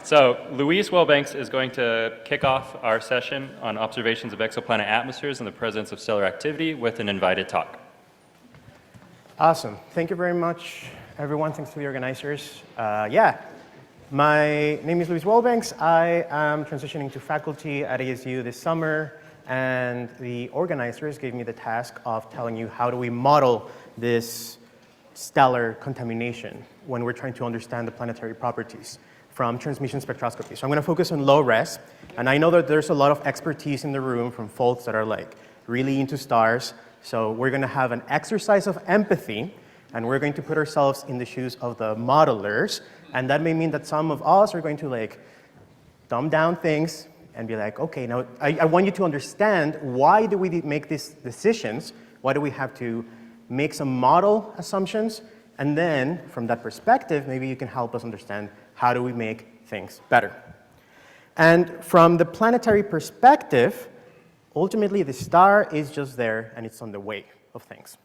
So Luis Welbanks is going to kick off our session on observations of exoplanet atmospheres in the presence of stellar activity with an invited talk. Awesome. Thank you very much, everyone. Thanks to the organizers. My name is Luis Welbanks. I am transitioning to faculty at ASU this summer, and the organizers gave me the task of telling you how do we model this stellar contamination when we're trying to understand the planetary properties from transmission spectroscopy. So I'm going to focus on low res, and I know that there's a lot of expertise in the room from folks that are like really into stars. So we're going to have an exercise of empathy, and we're going to put ourselves in the shoes of the modelers, and that may mean that some of us are going to like dumb down things and be like, okay, now I want you to understand why do we make these decisions, why do we have to make some model assumptions, and then from that perspective, maybe you can help us understand how do we make things better. And from the planetary perspective, ultimately the star is just there and it's on the way of things.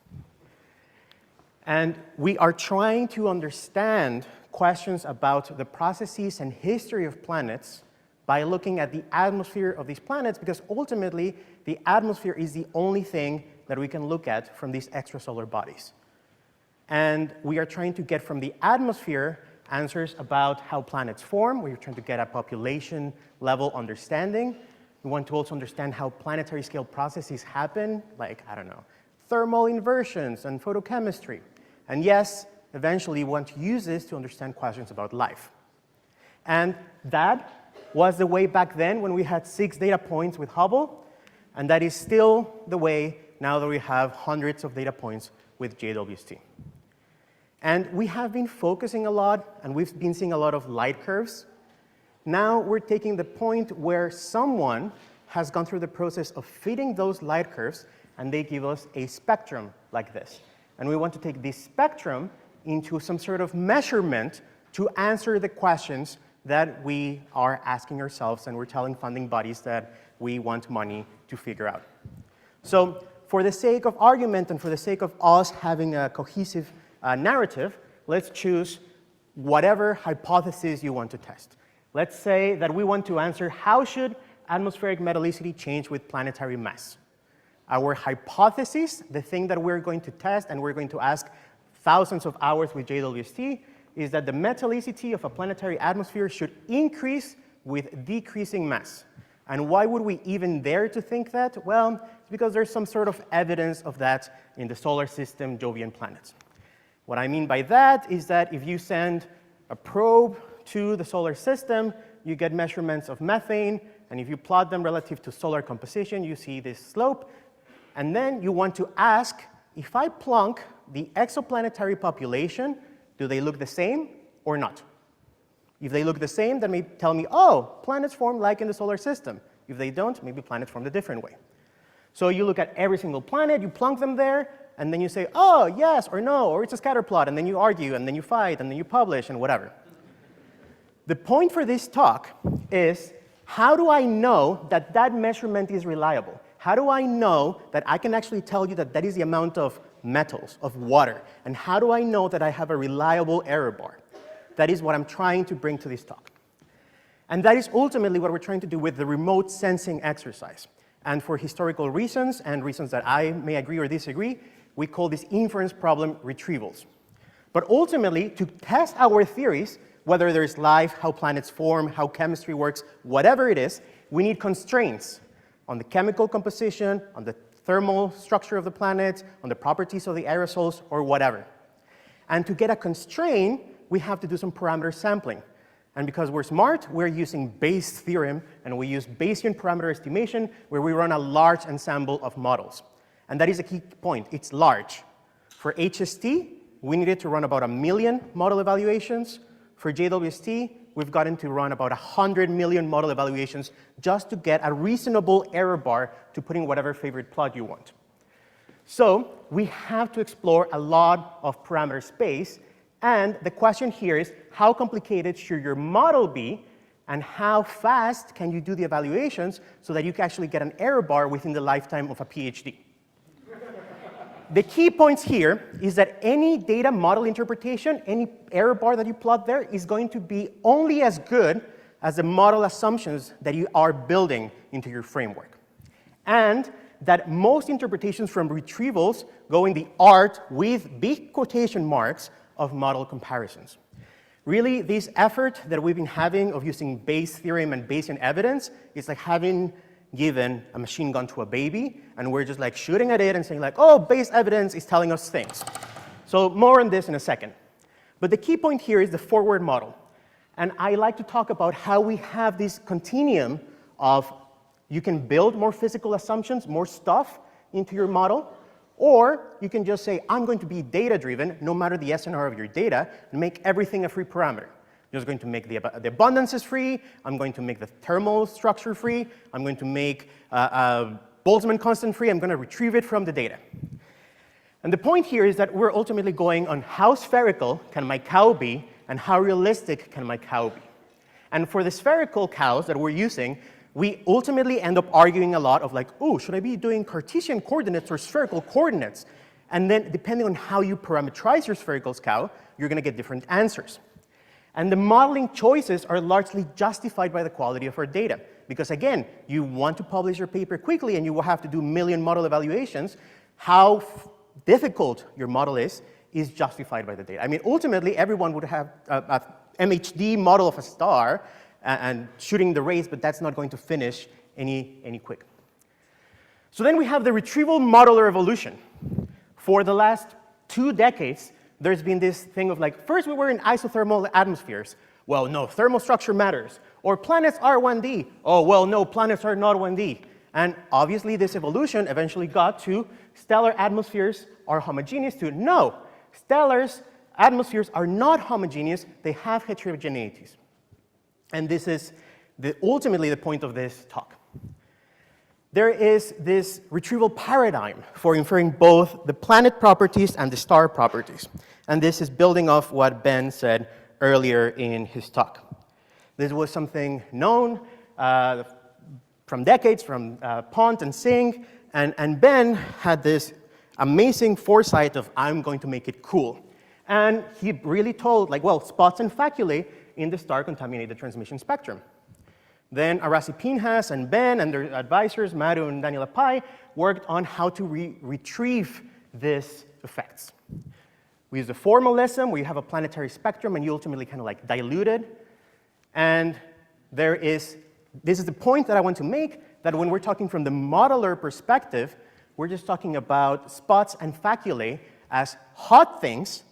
And we are trying to understand questions about the processes and history of planets by looking at the atmosphere of these planets, because ultimately the atmosphere is the only thing that we can look at from these extrasolar bodies. And we are trying to get from the atmosphere answers about how planets form. We're trying to get a population level understanding. We want to also understand how planetary scale processes happen, like, I don't know, thermal inversions and photochemistry. And yes, eventually we want to use this to understand questions about life. And that was the way back then when we had 6 data points with Hubble, and that is still the way now that we have hundreds of data points with JWST. And we have been focusing a lot, and we've been seeing a lot of light curves. Now we're taking the point where someone has gone through the process of fitting those light curves, and they give us a spectrum like this. And we want to take this spectrum into some sort of measurement to answer the questions that we are asking ourselves, and we're telling funding bodies that we want money to figure out. So for the sake of argument and for the sake of us having a cohesive narrative, let's choose whatever hypothesis you want to test. Let's say that we want to answer how should atmospheric metallicity change with planetary mass. Our hypothesis, the thing that we're going to test and we're going to ask thousands of hours with JWST, is that the metallicity of a planetary atmosphere should increase with decreasing mass. And why would we even dare to think that? Well, it's because there's some sort of evidence of that in the solar system, Jovian planets. What I mean by that is that if you send a probe to the solar system, you get measurements of methane, and if you plot them relative to solar composition, you see this slope. And then you want to ask, if I plunk the exoplanetary population, do they look the same or not? If they look the same, then maybe tell me, oh, planets form like in the solar system. If they don't, maybe planets form a different way. So you look at every single planet, you plunk them there, and then you say, oh, yes or no, or it's a scatter plot, and then you argue, and then you fight, and then you publish, and whatever. The point for this talk is, how do I know that that measurement is reliable? How do I know that I can actually tell you that that is the amount of metals, of water? And how do I know that I have a reliable error bar? That is what I'm trying to bring to this talk. And that is ultimately what we're trying to do with the remote sensing exercise. And for historical reasons, and reasons that I may agree or disagree, we call this inference problem retrievals. But ultimately, to test our theories, whether there's life, how planets form, how chemistry works, whatever it is, we need constraints on the chemical composition, on the thermal structure of the planet, on the properties of the aerosols, or whatever. And to get a constraint, we have to do some parameter sampling. And because we're smart, we're using Bayes' theorem, and we use Bayesian parameter estimation, where we run a large ensemble of models. And that is a key point. It's large. For HST, we needed to run about 1 million model evaluations. For JWST, we've gotten to run about 100 million model evaluations just to get a reasonable error bar to put in whatever favorite plot you want. So we have to explore a lot of parameter space. And the question here is, how complicated should your model be? And how fast can you do the evaluations so that you can actually get an error bar within the lifetime of a PhD? The key points here is that any data model interpretation, any error bar that you plot there is going to be only as good as the model assumptions that you are building into your framework. And that most interpretations from retrievals go in the art with big quotation marks of model comparisons. Really, this effort that we've been having of using Bayes' theorem and Bayesian evidence is like having given a machine gun to a baby, and we're just like shooting at it and saying like, oh, Bayes' evidence is telling us things. So more on this in a second. But the key point here is the forward model. And I like to talk about how we have this continuum of you can build more physical assumptions, more stuff into your model, or you can just say, I'm going to be data-driven, no matter the SNR of your data, and make everything a free parameter. I'm just going to make the abundances free. I'm going to make the thermal structure free. I'm going to make Boltzmann constant free. I'm going to retrieve it from the data. And the point here is that we're ultimately going on how spherical can my cow be, and how realistic can my cow be. And for the spherical cows that we're using, we ultimately end up arguing a lot of like, oh, should I be doing Cartesian coordinates or spherical coordinates? And then depending on how you parameterize your spherical cow, you're going to get different answers. And the modeling choices are largely justified by the quality of our data. Because again, you want to publish your paper quickly and you will have to do a million model evaluations. How difficult your model is justified by the data. I mean, ultimately, everyone would have a MHD model of a star and shooting the race, but that's not going to finish any quick. So then we have the retrieval modeler evolution. For the last 2 decades, there's been this thing of like, first we were in isothermal atmospheres. Well, no, thermal structure matters. Or planets are 1D. Oh, well, no, planets are not 1D. And obviously, this evolution eventually got to stellar atmospheres are homogeneous to no. Stellar atmospheres are not homogeneous. They have heterogeneities. And this is ultimately the point of this talk. There is this retrieval paradigm for inferring both the planet properties and the star properties. And this is building off what Ben said earlier in his talk. This was something known from decades, from Pont and Singh, and Ben had this amazing foresight of, I'm going to make it cool. And he really told, like, well, spots and faculae in the star-contaminated transmission spectrum. Then Arasi Pinhas and Ben and their advisors, Madhu and Daniela Pai, worked on how to retrieve these effects. We use a formalism where you have a planetary spectrum and you ultimately kind of like dilute it. And this is the point that I want to make, that when we're talking from the modeler perspective, we're just talking about spots and faculae as hot things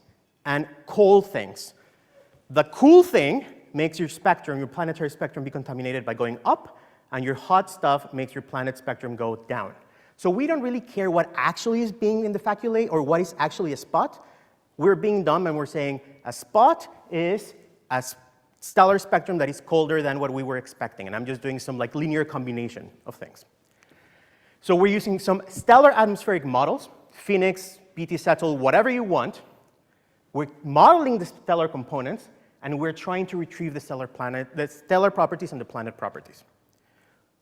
and cold things. The cool thing makes your spectrum, your planetary spectrum, be contaminated by going up, and your hot stuff makes your planet spectrum go down. So we don't really care what actually is being in the faculae or what is actually a spot. We're being dumb and we're saying a spot is a stellar spectrum that is colder than what we were expecting, and I'm just doing some like linear combination of things. So we're using some stellar atmospheric models, Phoenix, BT Settle, whatever you want. We're modeling the stellar components, and we're trying to retrieve the stellar properties and the planet properties.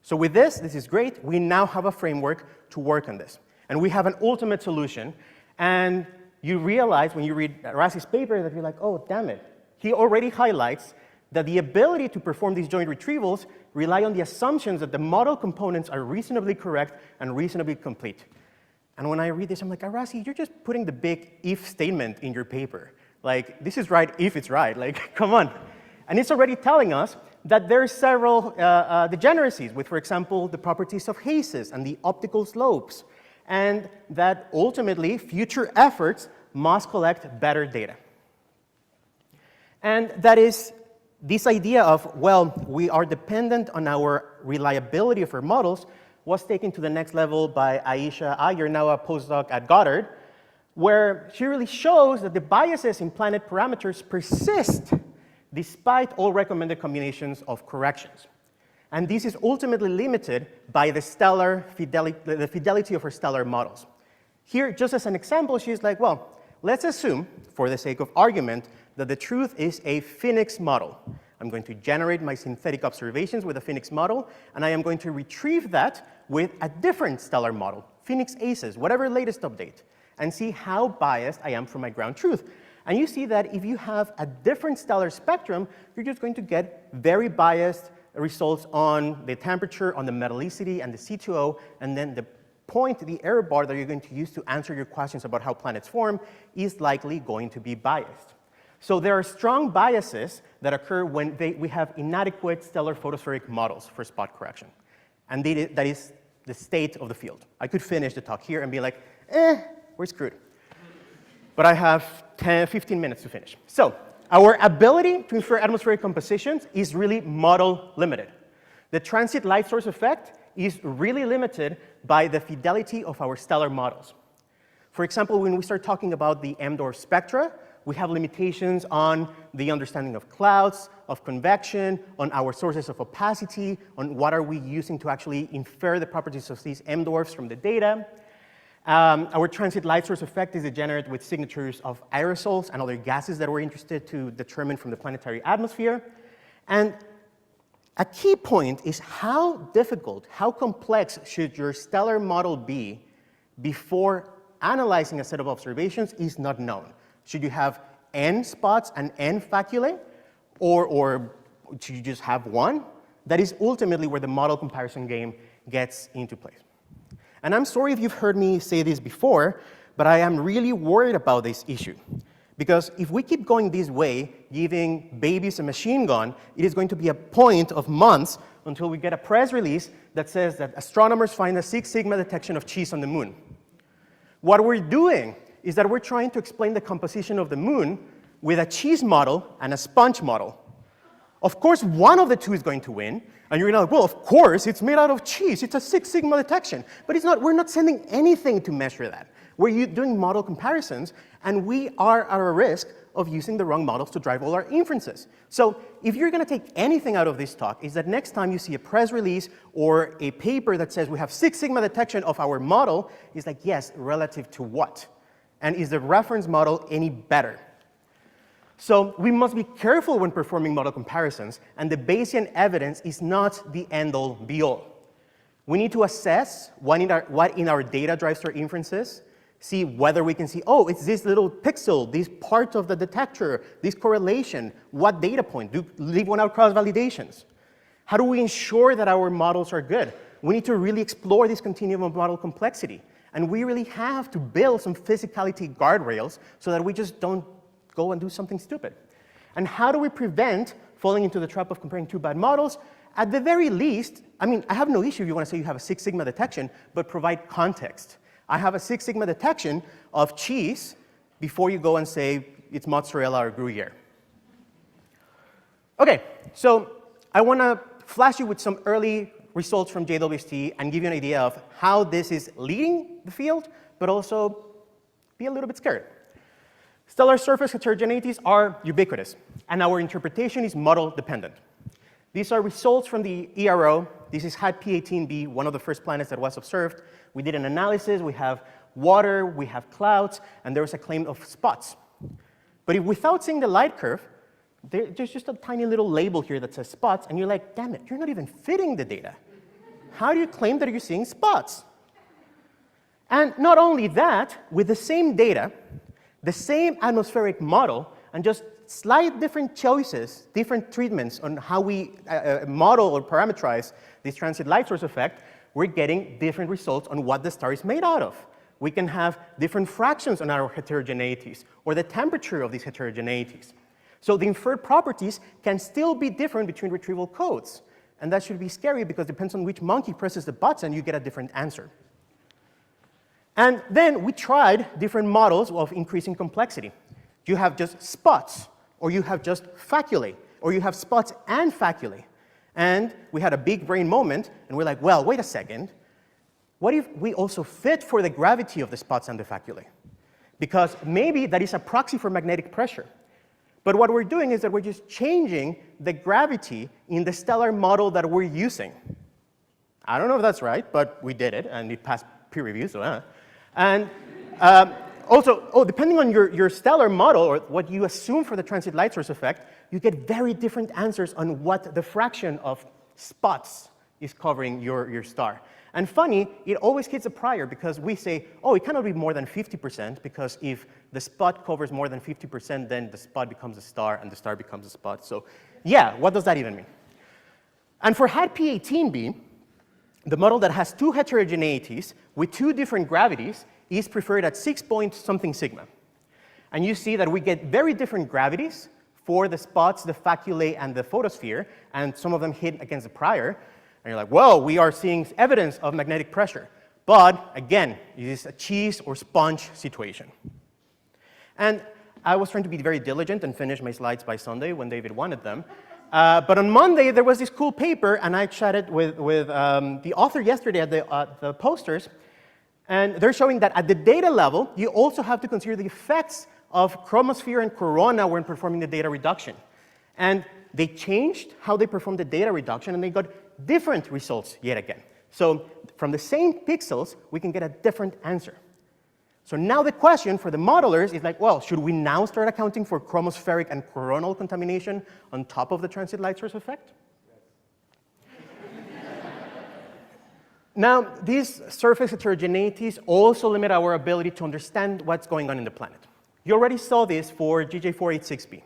So with this is great. We now have a framework to work on this. And we have an ultimate solution. And you realize when you read Arasi's paper that you're like, oh, damn it. He already highlights that the ability to perform these joint retrievals rely on the assumptions that the model components are reasonably correct and reasonably complete. And when I read this, I'm like, Arasi, you're just putting the big if statement in your paper. Like, this is right if it's right. Like, come on. And it's already telling us that there are several degeneracies with, for example, the properties of hazes and the optical slopes, and that ultimately future efforts must collect better data. And that is this idea of, well, we are dependent on our reliability of our models was taken to the next level by Aisha Ayer, now a postdoc at Goddard, where she really shows that the biases in planet parameters persist despite all recommended combinations of corrections. And this is ultimately limited by the fidelity of her stellar models. Here, just as an example, she's like, well, let's assume, for the sake of argument, that the truth is a Phoenix model. I'm going to generate my synthetic observations with a Phoenix model, and I am going to retrieve that with a different stellar model, Phoenix ACES, whatever latest update, and see how biased I am from my ground truth. And you see that if you have a different stellar spectrum, you're just going to get very biased results on the temperature, on the metallicity, and the C2O, and then the point, the error bar that you're going to use to answer your questions about how planets form is likely going to be biased. So there are strong biases that occur when we have inadequate stellar photospheric models for spot correction. And that is the state of the field. I could finish the talk here and be like, we're screwed. But I have 15 minutes to finish. So our ability to infer atmospheric compositions is really model limited. The transit light source effect is really limited by the fidelity of our stellar models. For example, when we start talking about the M-dwarf spectra, we have limitations on the understanding of clouds, of convection, on our sources of opacity, on what are we using to actually infer the properties of these M-dwarfs from the data. Our transit light source effect is degenerate with signatures of aerosols and other gases that we're interested to determine from the planetary atmosphere. And a key point is how difficult, how complex should your stellar model be before analyzing a set of observations is not known. Should you have n spots and n faculae, or should you just have one? That is ultimately where the model comparison game gets into place. And I'm sorry if you've heard me say this before, but I am really worried about this issue. Because if we keep going this way, giving babies a machine gun, it is going to be a point of months until we get a press release that says that astronomers find a 6 sigma detection of cheese on the moon. What we're doing is that we're trying to explain the composition of the moon with a cheese model and a sponge model. Of course, one of the two is going to win, and you're going to be like, well, of course, it's made out of cheese. It's a 6 sigma detection. But it's not. We're not sending anything to measure that. We're doing model comparisons, and we are at a risk of using the wrong models to drive all our inferences. So if you're going to take anything out of this talk, is that next time you see a press release or a paper that says we have 6 sigma detection of our model, it's like, yes, relative to what? And is the reference model any better? So we must be careful when performing model comparisons, and the Bayesian evidence is not the end-all, be-all. We need to assess what in our data drives our inferences, see whether we can see, oh, it's this little pixel, this part of the detector, this correlation, what data point, leave one out cross-validations. How do we ensure that our models are good? We need to really explore this continuum of model complexity. And we really have to build some physicality guardrails so that we just don't go and do something stupid. And how do we prevent falling into the trap of comparing two bad models? At the very least, I mean, I have no issue if you want to say you have a 6 sigma detection, but provide context. I have a 6 sigma detection of cheese before you go and say it's mozzarella or Gruyere. OK, so I want to flash you with some early results from JWST and give you an idea of how this is leading the field, but also be a little bit scared. Stellar surface heterogeneities are ubiquitous, and our interpretation is model dependent. These are results from the ERO. This is HAT P18b, one of the first planets that was observed. We did an analysis. We have water, we have clouds, and there was a claim of spots. But if without seeing the light curve, there's just a tiny little label here that says spots, and you're like, damn it, you're not even fitting the data. How do you claim that you're seeing spots? And not only that, with the same data, the same atmospheric model, and just slight different choices, different treatments on how we model or parameterize this transit light source effect, we're getting different results on what the star is made out of. We can have different fractions on our heterogeneities, or the temperature of these heterogeneities. So the inferred properties can still be different between retrieval codes. And that should be scary, because it depends on which monkey presses the button, you get a different answer. And then we tried different models of increasing complexity. You have just spots, or you have just faculae, or you have spots and faculae. And we had a big brain moment, and we're like, well, wait a second. What if we also fit for the gravity of the spots and the faculae? Because maybe that is a proxy for magnetic pressure. But what we're doing is that we're just changing the gravity in the stellar model that we're using. I don't know if that's right, but we did it, and it passed peer review, so And also, depending on your stellar model, or what you assume for the transit light source effect, you get very different answers on what the fraction of spots is covering your star. And funny, it always hits a prior because we say, oh, it cannot be more than 50% because if the spot covers more than 50%, then the spot becomes a star and the star becomes a spot. So yeah, what does that even mean? And for HAT P18b, the model that has two heterogeneities with two different gravities is preferred at 6 point something sigma. And you see that we get very different gravities for the spots, the faculae, and the photosphere, and some of them hit against the prior. And you're like, well, we are seeing evidence of magnetic pressure. But again, it is a cheese or sponge situation. And I was trying to be very diligent and finish my slides by Sunday when David wanted them. But on Monday, there was this cool paper, and I chatted with the author yesterday at the posters. And they're showing that at the data level, you also have to consider the effects of chromosphere and corona when performing the data reduction. And they changed how they performed the data reduction, and they got different results yet again. So from the same pixels, we can get a different answer. So now the question for the modelers is like, well, should we now start accounting for chromospheric and coronal contamination on top of the transit light source effect? Now, these surface heterogeneities also limit our ability to understand what's going on in the planet. You already saw this for GJ486b.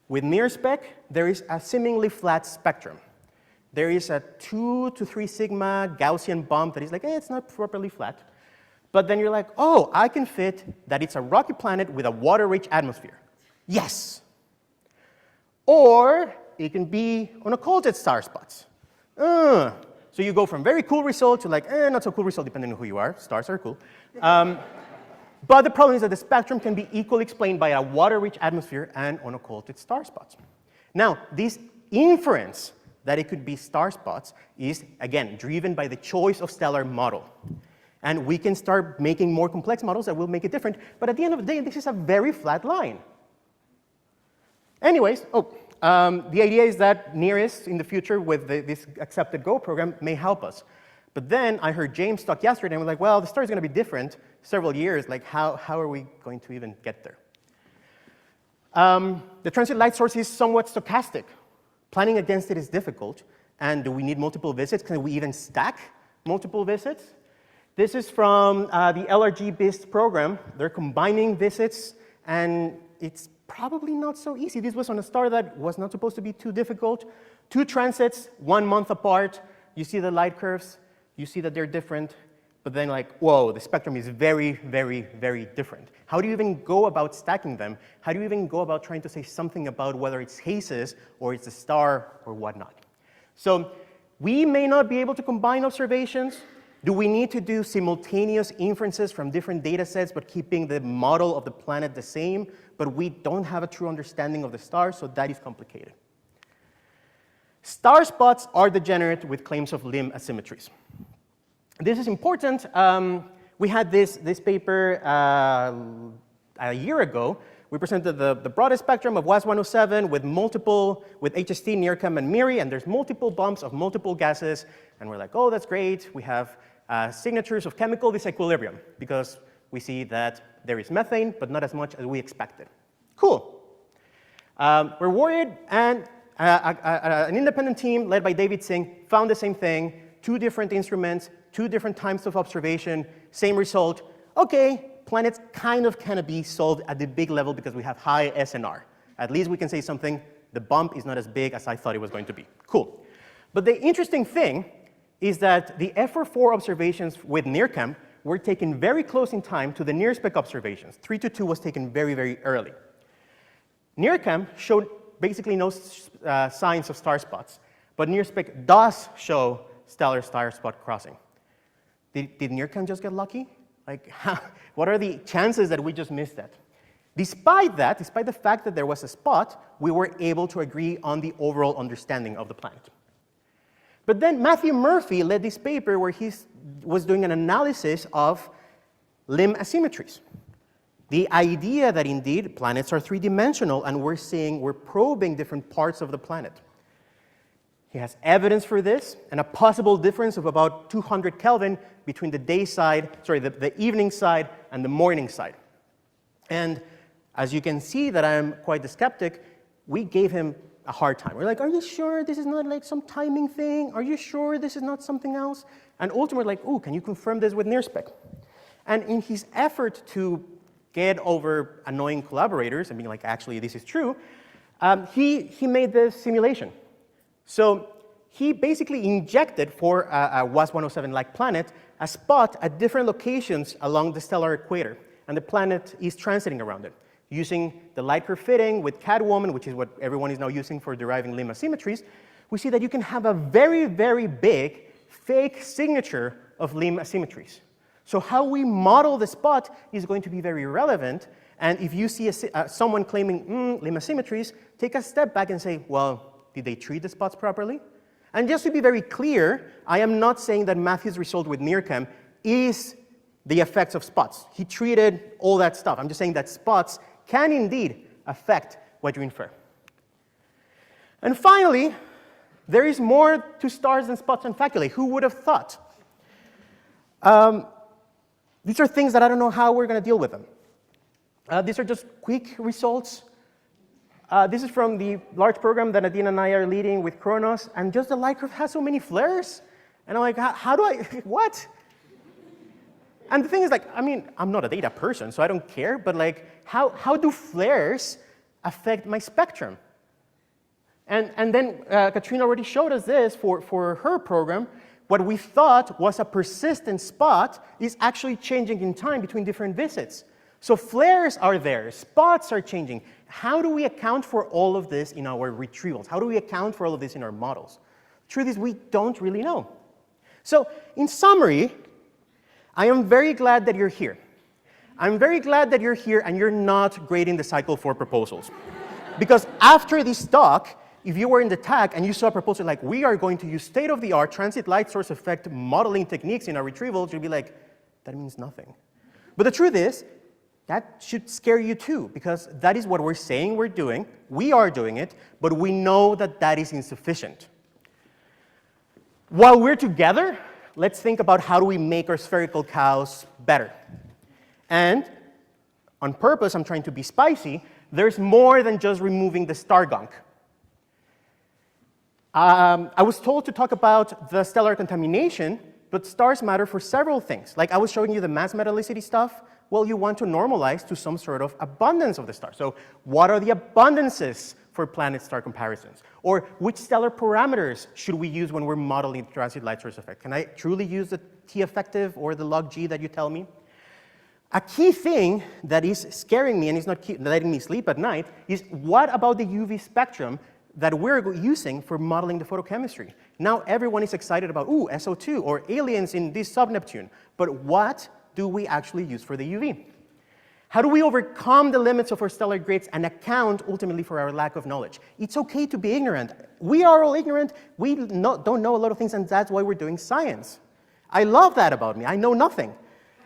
With NIRSpec, there is a seemingly flat spectrum. There is a 2 to 3 sigma Gaussian bump that is like, it's not properly flat. But then you're like, oh, I can fit that it's a rocky planet with a water-rich atmosphere. Yes. Or it can be on occulted star spots. So you go from very cool result to like, not so cool result, depending on who you are. Stars are cool. But the problem is that the spectrum can be equally explained by a water-rich atmosphere and on occulted star spots. Now, this inference that it could be star spots is, again, driven by the choice of stellar model. And we can start making more complex models that will make it different. But at the end of the day, this is a very flat line. Anyways, the idea is that NIRISS in the future with this accepted Go program may help us. But then I heard James talk yesterday, and we're like, well, the star is going to be different several years. Like, how are we going to even get there? The transit light source is somewhat stochastic. Planning against it is difficult. And do we need multiple visits? Can we even stack multiple visits? This is from the LRG BIST program. They're combining visits, and it's probably not so easy. This was on a star that was not supposed to be too difficult. 2 transits, 1 month apart. You see the light curves. You see that they're different. But then like, whoa, the spectrum is very, very, very different. How do you even go about stacking them? How do you even go about trying to say something about whether it's hazes or it's a star or whatnot? So we may not be able to combine observations. Do we need to do simultaneous inferences from different data sets but keeping the model of the planet the same? But we don't have a true understanding of the stars, so that is complicated. Star spots are degenerate with claims of limb asymmetries. This is important. We had this paper a year ago. We presented the broadest spectrum of WAS-107 with HST, NIRCam, and MIRI, and there's multiple bumps of multiple gases. And we're like, oh, that's great. We have signatures of chemical disequilibrium because we see that there is methane, but not as much as we expected. Cool. We're worried, and an independent team led by David Singh found the same thing, 2 different instruments, 2 different times of observation, same result. Okay, planets kind of can be solved at the big level because we have high SNR. At least we can say something, the bump is not as big as I thought it was going to be. Cool. But the interesting thing is that the FR4 observations with NIRCam were taken very close in time to the NIRSpec observations. 322 was taken very, very early. NIRCam showed basically no signs of star spots, but NIRSpec does show stellar star spot crossing. Did NIRCam just get lucky? Like, what are the chances that we just missed that? Despite that, despite the fact that there was a spot, we were able to agree on the overall understanding of the planet. But then Matthew Murphy led this paper where he was doing an analysis of limb asymmetries. The idea that indeed planets are 3-dimensional and we're probing different parts of the planet. He has evidence for this and a possible difference of about 200 Kelvin between the evening side and the morning side. And as you can see that I'm quite the skeptic, we gave him a hard time. We're like, are you sure this is not like some timing thing? Are you sure this is not something else? And ultimately, like, oh, can you confirm this with NearSpec? And in his effort to get over annoying collaborators and being like, actually, this is true, he made this simulation. So he basically injected for a WASP-107-like planet a spot at different locations along the stellar equator, and the planet is transiting around it. Using the light curve fitting with Catwoman, which is what everyone is now using for deriving limb asymmetries, we see that you can have a very, very big fake signature of limb asymmetries. So how we model the spot is going to be very relevant, and if you see someone claiming limb asymmetries, take a step back and say, well, did they treat the spots properly? And just to be very clear, I am not saying that Matthew's result with NearChem is the effects of spots. He treated all that stuff. I'm just saying that spots can indeed affect what you infer. And finally, there is more to stars than spots and faculae. Who would have thought? These are things that I don't know how we're going to deal with them. These are just quick results. This is from the large program that Nadine and I are leading with Kronos, and just the light curve has so many flares. And I'm like, how do I, what? And the thing is, like, I mean, I'm not a data person, so I don't care, but like, how do flares affect my spectrum? And then Katrina already showed us this for her program. What we thought was a persistent spot is actually changing in time between different visits. So flares are there, spots are changing. How do we account for all of this in our retrievals? How do we account for all of this in our models? The truth is, we don't really know. So in summary, I am very glad that you're here. I'm very glad that you're here and you're not grading the cycle for proposals. Because after this talk, if you were in the tag and you saw a proposal like, we are going to use state-of-the-art transit light source effect modeling techniques in our retrievals, you'd be like, that means nothing. But the truth is, that should scare you too, because that is what we're saying we're doing. We are doing it, but we know that that is insufficient. While we're together, let's think about how do we make our spherical cows better. And on purpose, I'm trying to be spicy, there's more than just removing the star gunk. I was told to talk about the stellar contamination, but stars matter for several things. Like I was showing you the mass metallicity stuff. Well, you want to normalize to some sort of abundance of the star. So what are the abundances for planet-star comparisons? Or which stellar parameters should we use when we're modeling the transit light source effect? Can I truly use the T-effective or the log G that you tell me? A key thing that is scaring me and is not letting me sleep at night is what about the UV spectrum that we're using for modeling the photochemistry? Now everyone is excited about, ooh, SO2 or aliens in this sub-Neptune. But what do we actually use for the UV? How do we overcome the limits of our stellar grids and account ultimately for our lack of knowledge? It's okay to be ignorant. We are all ignorant. We don't know a lot of things, and that's why we're doing science. I love that about me. I know nothing.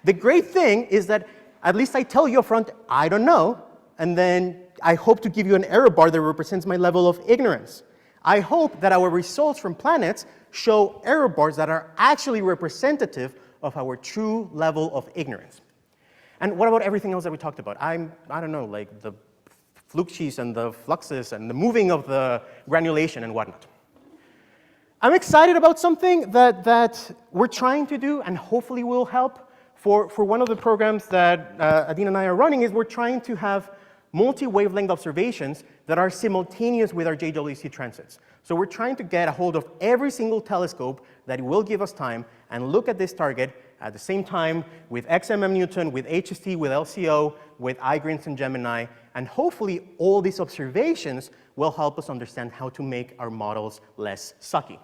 The great thing is that at least I tell you up front, I don't know, and then I hope to give you an error bar that represents my level of ignorance. I hope that our results from planets show error bars that are actually representative of our true level of ignorance. And what about everything else that we talked about? I don't know, like the fluxies and the fluxes and the moving of the granulation and whatnot. I'm excited about something that we're trying to do and hopefully will help. For one of the programs that Adina and I are running is we're trying to have multi-wavelength observations that are simultaneous with our JWST transits. So we're trying to get a hold of every single telescope that will give us time and look at this target at the same time with XMM Newton, with HST, with LCO, with iGRINS and Gemini, and hopefully all these observations will help us understand how to make our models less sucky.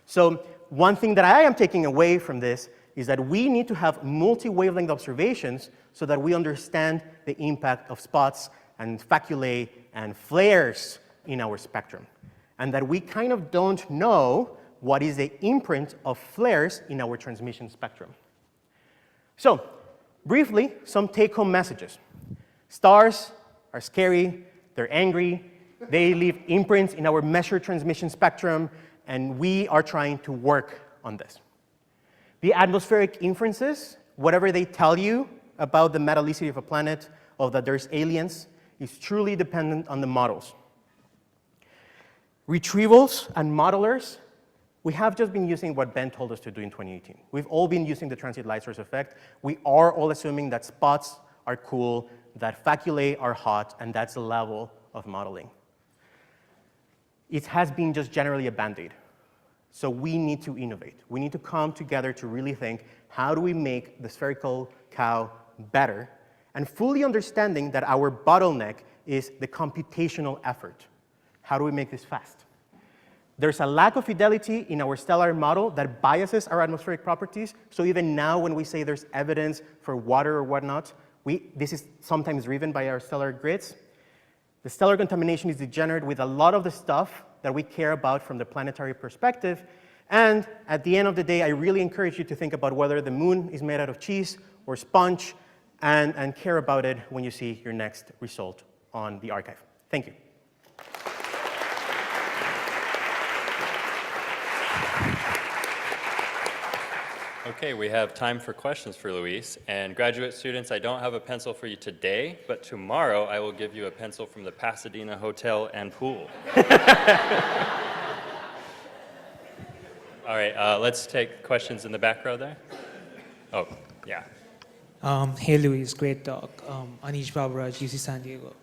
So one thing that I am taking away from this is that we need to have multi-wavelength observations so that we understand the impact of spots and faculae and flares in our spectrum, and that we kind of don't know what is the imprint of flares in our transmission spectrum. So, briefly, some take-home messages. Stars are scary, they're angry, they leave imprints in our measured transmission spectrum, and we are trying to work on this. The atmospheric inferences, whatever they tell you about the metallicity of a planet, or that there's aliens, is truly dependent on the models. Retrievals and modelers, we have just been using what Ben told us to do in 2018. We've all been using the transient light source effect. We are all assuming that spots are cool, that faculae are hot, and that's the level of modeling. It has been just generally a Band-Aid. So we need to innovate. We need to come together to really think, how do we make the spherical cow better? And fully understanding that our bottleneck is the computational effort. How do we make this fast? There's a lack of fidelity in our stellar model that biases our atmospheric properties. So even now, when we say there's evidence for water or whatnot, this is sometimes driven by our stellar grids. The stellar contamination is degenerate with a lot of the stuff that we care about from the planetary perspective. And at the end of the day, I really encourage you to think about whether the moon is made out of cheese or sponge, and care about it when you see your next result on the archive. Thank you. Okay, we have time for questions for Luis. And graduate students, I don't have a pencil for you today, but tomorrow I will give you a pencil from the Pasadena Hotel and Pool. All right, let's take questions in the back row there. Oh, yeah. Hey, Luis, great talk. Anish Baburaj, UC San Diego.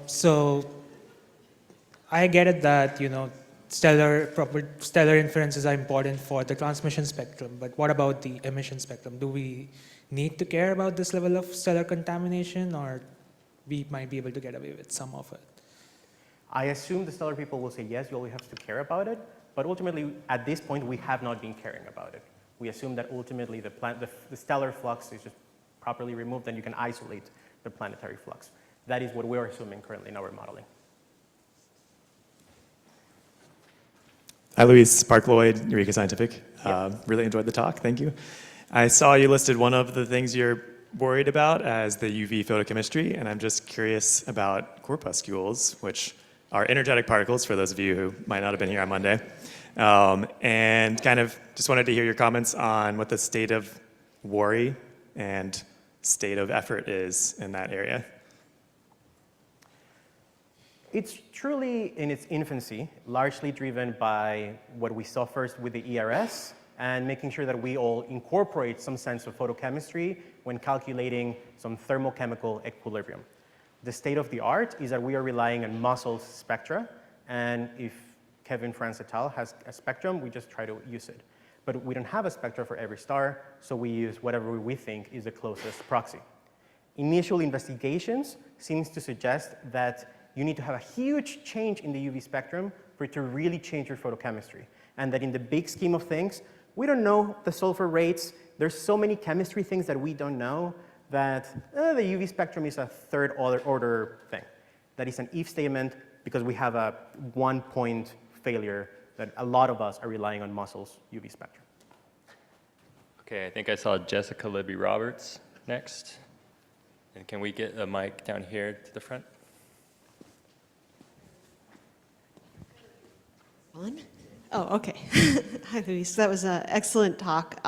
So I get it that, stellar inferences are important for the transmission spectrum, but what about the emission spectrum? Do we need to care about this level of stellar contamination, or we might be able to get away with some of it? I assume the stellar people will say yes, you always have to care about it, but ultimately, at this point, we have not been caring about it. We assume that ultimately the stellar flux is just properly removed, and you can isolate the planetary flux. That is what we're assuming currently in our modeling. Hi, Luis. Park Lloyd, Eureka Scientific. Really enjoyed the talk. Thank you. I saw you listed one of the things you're worried about as the UV photochemistry, and I'm just curious about corpuscles, which are energetic particles, for those of you who might not have been here on Monday. And kind of just wanted to hear your comments on what the state of worry and state of effort is in that area. It's truly in its infancy, largely driven by what we saw first with the ERS and making sure that we all incorporate some sense of photochemistry when calculating some thermochemical equilibrium. The state of the art is that we are relying on Mussell's spectra, and if Kevin Franz et al. Has a spectrum, we just try to use it. But we don't have a spectra for every star, so we use whatever we think is the closest proxy. Initial investigations seems to suggest that you need to have a huge change in the UV spectrum for it to really change your photochemistry. And that in the big scheme of things, we don't know the sulfur rates. There's so many chemistry things that we don't know that the UV spectrum is a third order thing. That is an if statement because we have a 1-point failure that a lot of us are relying on Mussell's UV spectrum. Okay, I think I saw Jessica Libby Roberts next. And can we get a mic down here to the front? On? Oh, okay. Hi, Luis. That was an excellent talk.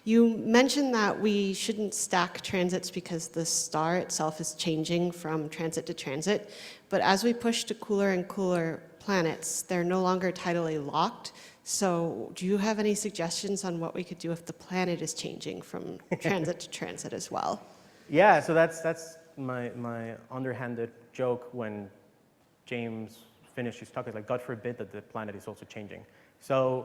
You mentioned that we shouldn't stack transits because the star itself is changing from transit to transit. But as we push to cooler and cooler planets, they're no longer tidally locked. So do you have any suggestions on what we could do if the planet is changing from transit to transit as well? Yeah, so that's my underhanded joke when James finished his talk. Is like, God forbid that the planet is also changing. So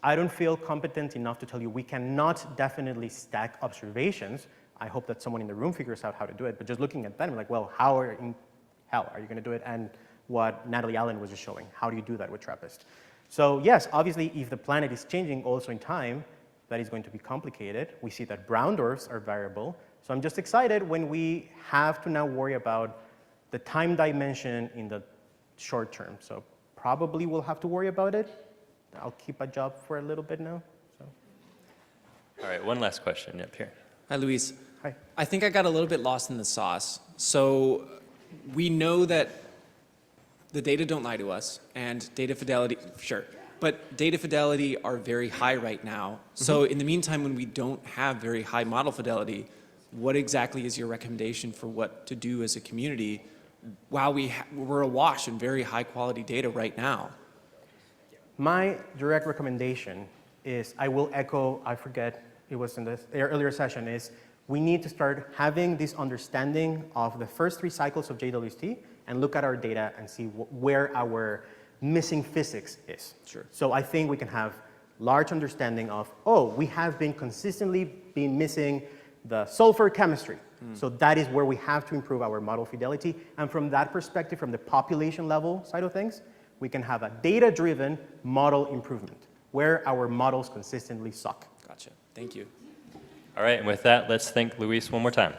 I don't feel competent enough to tell you we cannot definitely stack observations. I hope that someone in the room figures out how to do it. But just looking at them, like, well, how in hell are you going to do it? And what Natalie Allen was just showing, how do you do that with TRAPPIST? So yes, obviously, if the planet is changing also in time, that is going to be complicated. We see that brown dwarfs are variable. So I'm just excited when we have to now worry about the time dimension in the short term. So probably we'll have to worry about it. I'll keep a job for a little bit now. So. All right, one last question up here. Hi, Luis. Hi. I think I got a little bit lost in the sauce. So we know that the data don't lie to us, and data fidelity, sure, but data fidelity are very high right now. So in the meantime, when we don't have very high model fidelity, what exactly is your recommendation for what to do as a community while we're awash in very high quality data right now? My direct recommendation is, I will echo, I forget, it was in the earlier session, is we need to start having this understanding of the first 3 cycles of JWST and look at our data and see where our missing physics is. Sure. So I think we can have large understanding of, oh, we have been consistently missing the sulfur chemistry. So that is where we have to improve our model fidelity. And from that perspective, from the population level side of things, we can have a data-driven model improvement where our models consistently suck. Gotcha. Thank you. All right, and with that, let's thank Luis one more time.